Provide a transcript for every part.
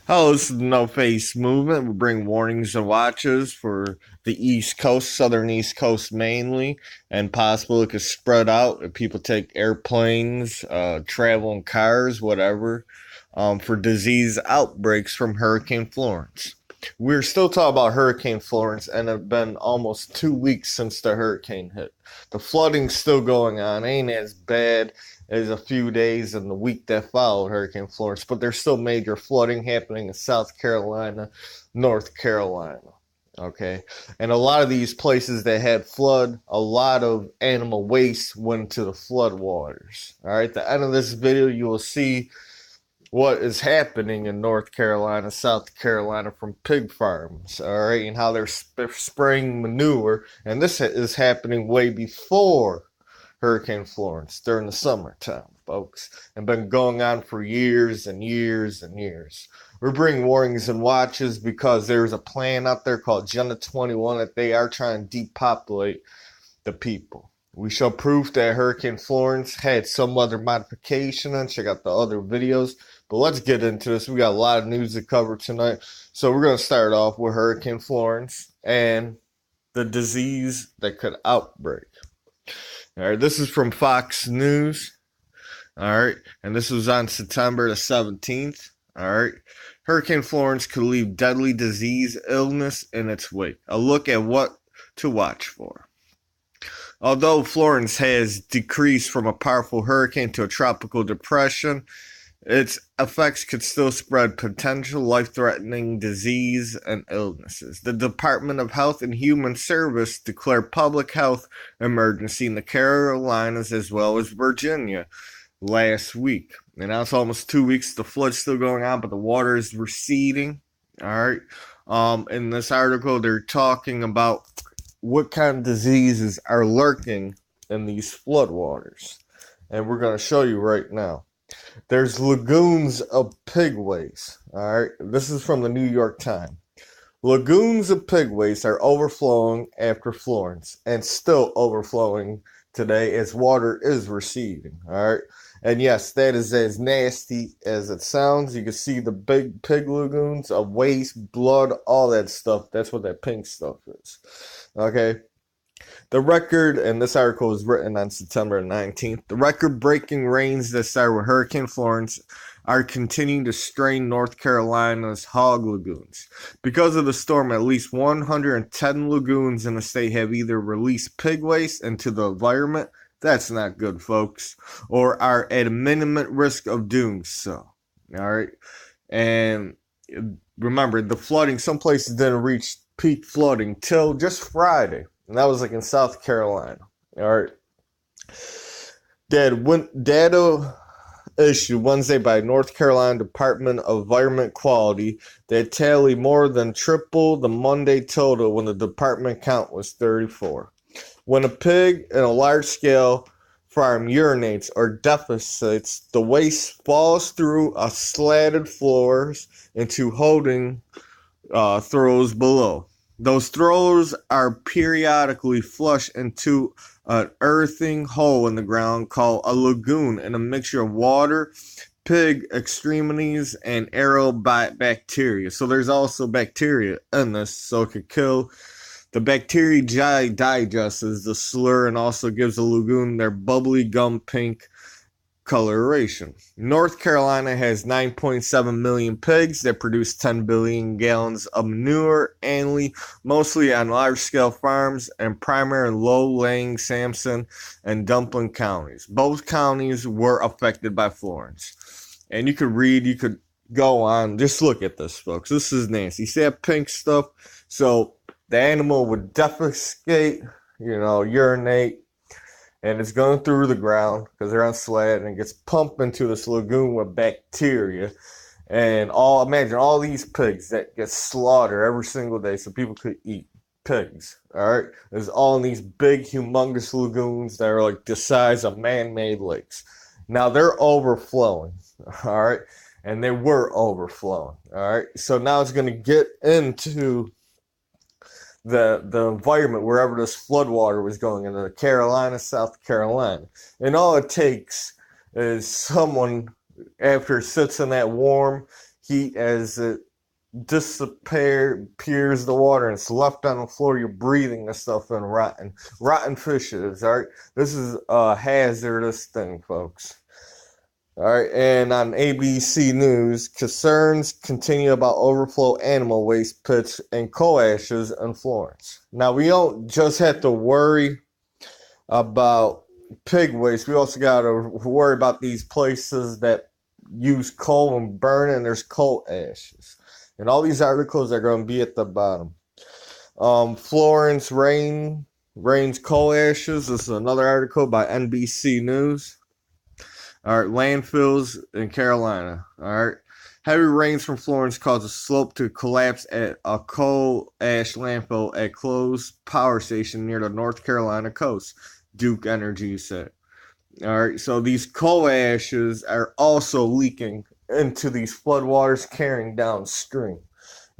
Hello, this is the No Face Movement. We bring warnings and watches for the East Coast, Southern East Coast mainly, and possibly it could spread out if people take airplanes, travel in cars, whatever, for disease outbreaks from Hurricane Florence. We're still talking about Hurricane Florence, and it's been almost 2 weeks since the hurricane hit. The flooding's still going on. Ain't as bad as a few days in the week that followed Hurricane Florence, but there's still major flooding happening in South Carolina, North Carolina. Okay, and a lot of these places that had flood, a lot of animal waste went to the floodwaters. All right, at the end of this video, you will see what is happening in North Carolina, South Carolina from pig farms, all right, and how they're spraying manure. And this is happening way before Hurricane Florence during the summertime, folks, and been going on for years and years and years. We're bringing warnings and watches because there's a plan out there called Agenda 21 that they are trying to depopulate the people. We show proof that Hurricane Florence had some weather modification and check out the other videos. But let's get into this. We got a lot of news to cover tonight. So we're going to start off with Hurricane Florence and the disease that could outbreak. All right, this is from Fox News. All right, and this was on September the 17th. All right, Hurricane Florence could leave deadly disease illness in its wake. A look at what to watch for. Although Florence has decreased from a powerful hurricane to a tropical depression, its effects could still spread potential life-threatening disease and illnesses. The Department of Health and Human Service declared public health emergency in the Carolinas as well as Virginia last week. And now it's almost 2 weeks. The flood's still going on, but the water is receding. All right. In this article, they're talking about what kind of diseases are lurking in these floodwaters. And we're going to show you right now. There's lagoons of pig waste. All right, this is from the New York Times. Lagoons of pig waste are overflowing after Florence and still overflowing today as water is receding. All right, and yes, that is as nasty as it sounds. You can see the big pig lagoons of waste, blood, all that stuff. That's what that pink stuff is. Okay. The record, and this article was written on September 19th, the record-breaking rains that started with Hurricane Florence are continuing to strain North Carolina's hog lagoons. Because of the storm, at least 110 lagoons in the state have either released pig waste into the environment, that's not good, folks, or are at a minimum risk of doing so. All right? And remember, the flooding, some places didn't reach peak flooding till just Friday. And that was like in South Carolina. All right. Data issued Wednesday by North Carolina Department of Environment Quality that tally more than triple the Monday total when the department count was 34. When a pig in a large-scale farm urinates or deficits, the waste falls through a slatted floors into holding throws below. Those throwers are periodically flushed into an earthen hole in the ground called a lagoon and a mixture of water, pig extremities, and aerobic bacteria. So there's also bacteria in this, so it could kill. The bacteria digests the slur and also gives the lagoon their bubbly gum pink coloration. North Carolina has 9.7 million pigs that produce 10 billion gallons of manure annually, mostly on large-scale farms and primarily low-lying Sampson and Duplin counties. Both counties were affected by Florence. And you could read, you could go on. Just look at this, folks. This is nasty. You see that pink stuff? So the animal would defecate, urinate, and it's going through the ground because they're on slat, and it gets pumped into this lagoon with bacteria. And imagine all these pigs that get slaughtered every single day so people could eat pigs. All right, there's all in these big, humongous lagoons that are like the size of man-made lakes. Now they're overflowing. All right, and they were overflowing. All right, so now it's going to get into the environment wherever this floodwater was going into the Carolina, South Carolina. And all it takes is someone, after it sits in that warm, heat as it disappears the water and it's left on the floor. You're breathing this stuff in, rotten fishes. All right, this is a hazardous thing, folks. All right, and on ABC News, concerns continue about overflow animal waste pits and coal ashes in Florence. Now, we don't just have to worry about pig waste. We also got to worry about these places that use coal and burn, and there's coal ashes. And all these articles are going to be at the bottom. Florence rains coal ashes. This is another article by NBC News. All right, landfills in Carolina. All right, heavy rains from Florence caused a slope to collapse at a coal ash landfill at closed power station near the North Carolina coast, Duke Energy said. All right, so these coal ashes are also leaking into these floodwaters carrying downstream.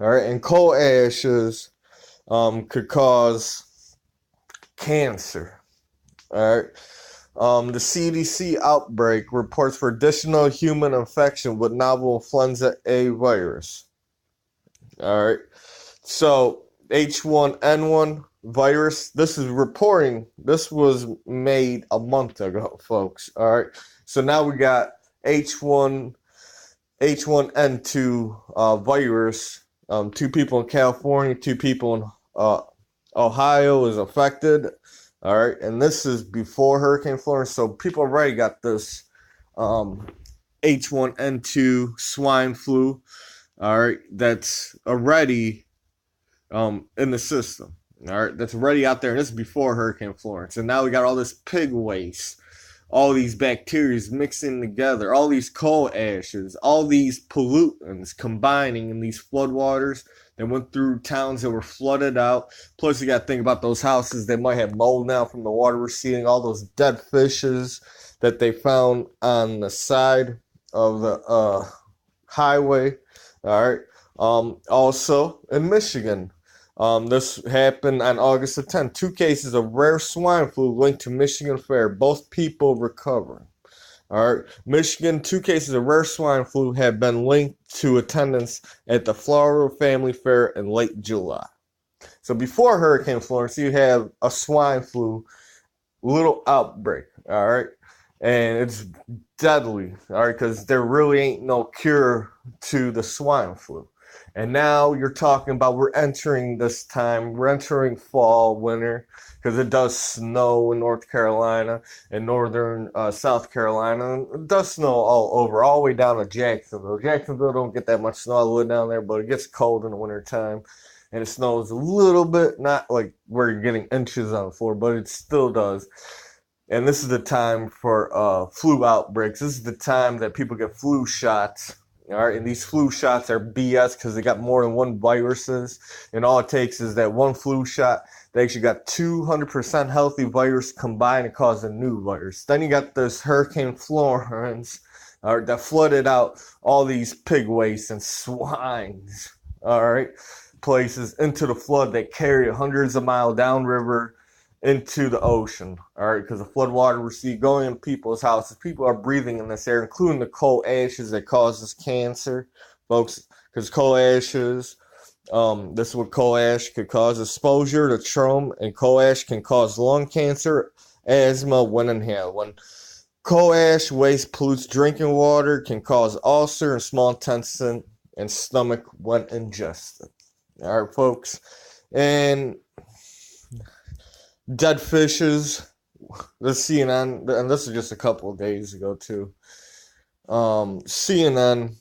All right, and coal ashes could cause cancer. All right. The CDC outbreak reports for additional human infection with novel influenza A virus. All right. So H1N1 virus, this is reporting, this was made a month ago, folks. All right. So now we got H1N2 virus. 2 people in California, 2 people in Ohio is affected. All right, and this is before Hurricane Florence, so people already got this H1N2 swine flu. All right, that's already in the system. All right, that's already out there, and this is before Hurricane Florence. And now we got all this pig waste, all these bacteria mixing together, all these coal ashes, all these pollutants combining in these floodwaters that went through towns that were flooded out. Plus, you got to think about those houses that might have mold now from the water receding, all those dead fishes that they found on the side of the highway. All right. Also, in Michigan, this happened on August the 10th. 2 cases of rare swine flu linked to Michigan Fair. Both people recovering. All right, Michigan, 2 cases of rare swine flu have been linked to attendance at the Florida Family Fair in late July. So before Hurricane Florence, you have a swine flu little outbreak, all right? And it's deadly, all right, because there really ain't no cure to the swine flu. And now you're talking about we're entering fall, winter, because it does snow in North Carolina and northern South Carolina. It does snow all over, all the way down to Jacksonville. Jacksonville don't get that much snow. I live down there, but it gets cold in the wintertime. And it snows a little bit, not like where you're getting inches on the floor, but it still does. And this is the time for flu outbreaks. This is the time that people get flu shots. All right, and these flu shots are BS because they got more than one viruses, and all it takes is that one flu shot. They actually got 200% healthy virus combined to cause a new virus. Then you got this Hurricane Florence that flooded out all these pig waste and swines, all right, places into the flood that carry hundreds of miles downriver into the ocean, all right, because the floodwater recede going in people's houses. People are breathing in this air, including the coal ashes that causes cancer, folks, because coal ashes, this is what coal ash could cause: exposure to chromium, and coal ash can cause lung cancer, asthma when inhaled. When coal ash waste pollutes drinking water, can cause ulcer and small intestine and stomach when ingested. All right, folks, and dead fishes. The CNN, and this is just a couple of days ago too. CNN,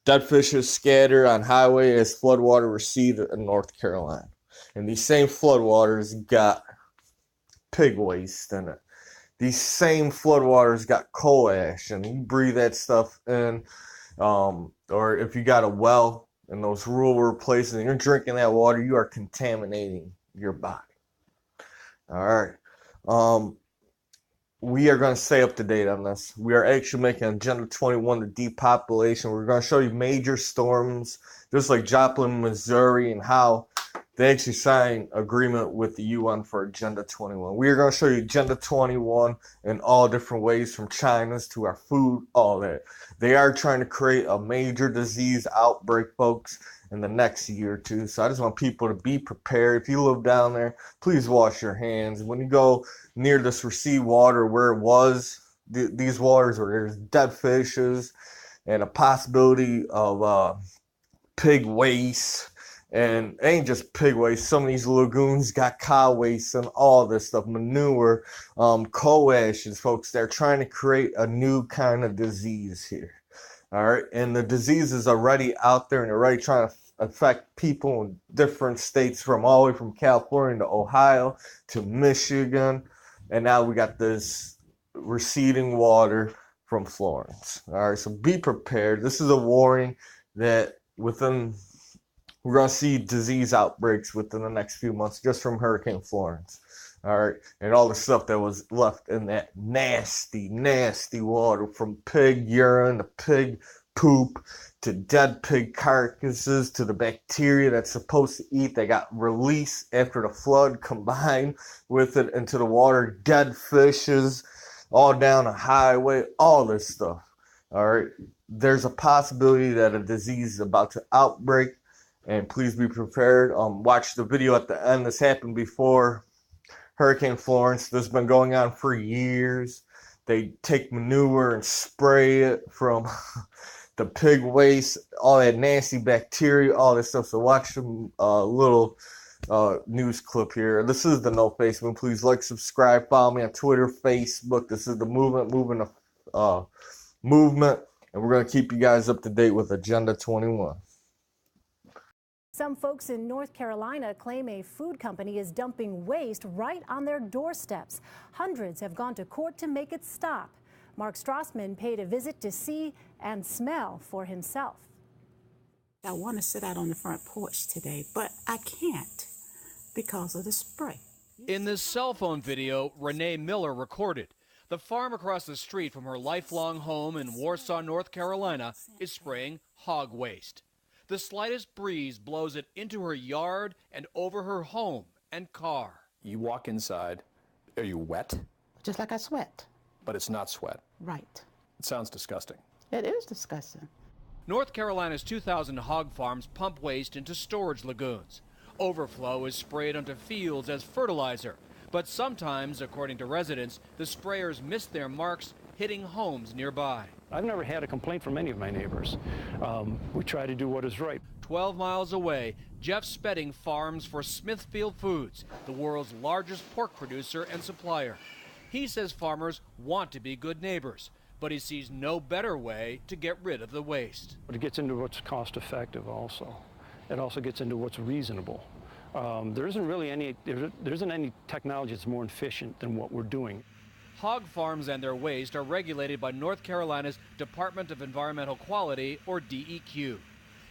dead fishes scatter on highway as floodwater recede in North Carolina, and these same floodwaters got pig waste in it. These same floodwaters got coal ash, and you breathe that stuff in, or if you got a well in those rural places and you're drinking that water, you are contaminating your body. All right. We are going to stay up to date on this. We are actually making Agenda 21 the depopulation. We're going to show you major storms, just like Joplin, Missouri, and how they actually signed agreement with the UN for Agenda 21. We are going to show you Agenda 21 in all different ways, from China's to our food, all that. They are trying to create a major disease outbreak, folks, in the next year or two. So I just want people to be prepared. If you live down there, please wash your hands. When you go near this received water where it was, these waters where there's dead fishes and a possibility of pig waste. And it ain't just pig waste. Some of these lagoons got cow waste and all this stuff, manure, coal ashes, folks. They're trying to create a new kind of disease here. All right, and the disease is already out there, and they're already trying to affect people in different states, from all the way from California to Ohio to Michigan, and now we got this receding water from Florence. All right, so be prepared. This is a warning that we're going to see disease outbreaks within the next few months just from Hurricane Florence. All right, and all the stuff that was left in that nasty, nasty water, from pig urine to pig poop to dead pig carcasses to the bacteria that's supposed to eat that got released after the flood, combined with it into the water, dead fishes, all down a highway, all this stuff. All right, there's a possibility that a disease is about to outbreak, and please be prepared. Watch the video at the end. This happened before Hurricane Florence. This has been going on for years. They take manure and spray it from the pig waste, all that nasty bacteria, all this stuff. So watch some little news clip here. This is the No Face Movement. Please like, subscribe, follow me on Twitter, Facebook. This is the movement, and we're going to keep you guys up to date with Agenda 21. Some folks in North Carolina claim a food company is dumping waste right on their doorsteps. Hundreds have gone to court to make it stop. Mark Strassman paid a visit to see and smell for himself. I want to sit out on the front porch today, but I can't because of the spray. In this cell phone video, Renee Miller recorded. The farm across the street from her lifelong home in Warsaw, North Carolina, is spraying hog waste. The slightest breeze blows it into her yard and over her home and car. You walk inside, are you wet? Just like I sweat. But it's not sweat. Right. It sounds disgusting. It is disgusting. North Carolina's 2,000 hog farms pump waste into storage lagoons. Overflow is sprayed onto fields as fertilizer. But sometimes, according to residents, the sprayers miss their marks, hitting homes nearby. I've never had a complaint from any of my neighbors. We try to do what is right. 12 miles away, Jeff Spedding farms for Smithfield Foods, the world's largest pork producer and supplier. He says farmers want to be good neighbors, but he sees no better way to get rid of the waste. But it gets into what's cost effective also. It also gets into what's reasonable. There isn't any technology that's more efficient than what we're doing. Hog farms and their waste are regulated by North Carolina's Department of Environmental Quality, or DEQ.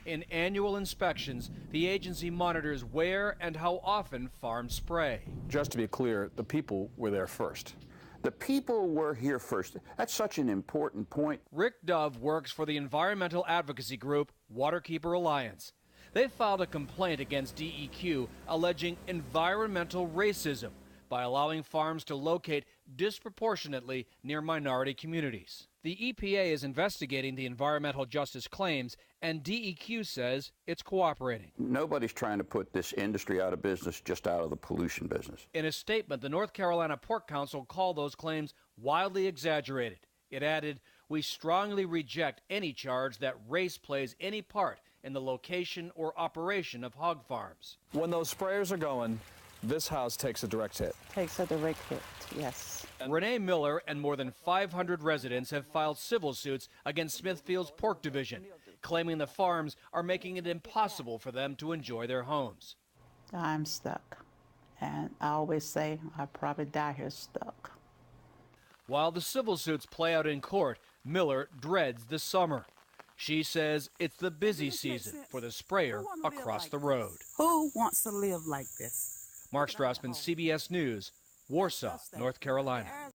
In annual inspections, the agency monitors where and how often farms spray. Just to be clear, the people were there first. The people were here first. That's such an important point. Rick Dove works for the environmental advocacy group Waterkeeper Alliance. They filed a complaint against DEQ alleging environmental racism by allowing farms to locate disproportionately near minority communities. The EPA is investigating the environmental justice claims, and DEQ says it's cooperating. Nobody's trying to put this industry out of business, just out of the pollution business. In a statement, the North Carolina Pork Council called those claims wildly exaggerated. It added, "We strongly reject any charge that race plays any part in the location or operation of hog farms." When those sprayers are going, this house takes a direct hit. Takes a direct hit, yes. Renee Miller and more than 500 residents have filed civil suits against Smithfield's pork division, claiming the farms are making it impossible for them to enjoy their homes. I'm stuck. And I always say I'll probably die here stuck. While the civil suits play out in court, Miller dreads the summer. She says it's the busy season for the sprayer across the road. Who wants to live like this? Mark Strassman, CBS News, Warsaw, North Carolina.